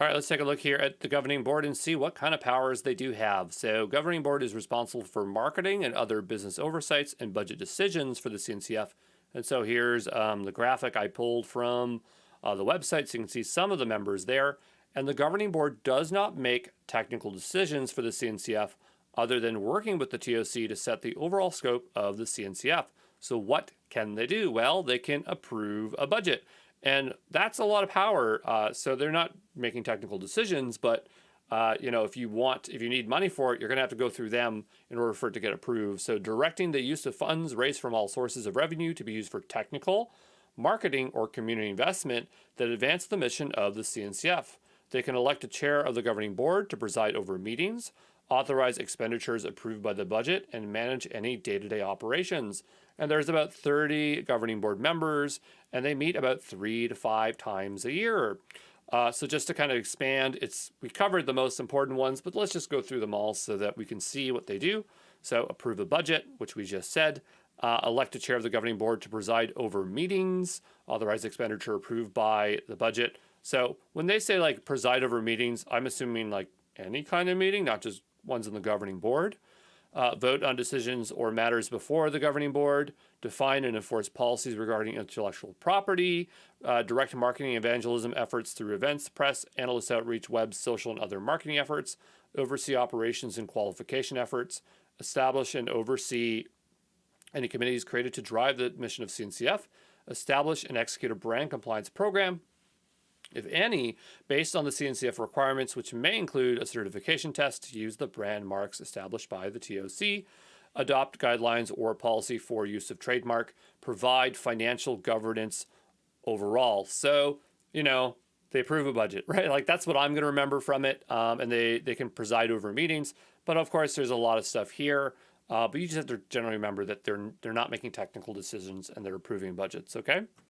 All right, let's take a look here at the governing board and see what kind of powers they do have. So, governing board is responsible for marketing and other business oversights and budget decisions for the CNCF. And so here's the graphic I pulled from the website, so you can see some of the members there. And the governing board does not make technical decisions for the CNCF other than working with the TOC to set the overall scope of the CNCF. So, what can they do? Well, they can approve a budget. And that's a lot of power. So they're not making technical decisions, but if you need money for it, you're going to have to go through them in order for it to get approved. So directing the use of funds raised from all sources of revenue to be used for technical, marketing, or community investment that advance the mission of the CNCF. They can elect a chair of the governing board to preside over meetings, authorize expenditures approved by the budget, and manage any day-to-day operations. And there's about 30 governing board members, and they meet about 3 to 5 times a year. So just to kind of expand, we covered the most important ones, but let's just go through them all so that we can see what they do. So approve a budget, which we just said. Elect a chair of the governing board to preside over meetings, authorize expenditure approved by the budget. So when they say like preside over meetings, I'm assuming like any kind of meeting, not just ones in the governing board. Vote on decisions or matters before the governing board, define and enforce policies regarding intellectual property, direct marketing and evangelism efforts through events, press, analyst outreach, web, social, and other marketing efforts, oversee operations and qualification efforts, establish and oversee any committees created to drive the mission of CNCF, establish and execute a brand compliance program, if any, based on the CNCF requirements, which may include a certification test to use the brand marks established by the TOC, adopt guidelines or policy for use of trademark, provide financial governance overall. So, they approve a budget, right? Like that's what I'm going to remember from it. And they can preside over meetings. But of course, there's a lot of stuff here. But you just have to generally remember that they're not making technical decisions and they're approving budgets, okay?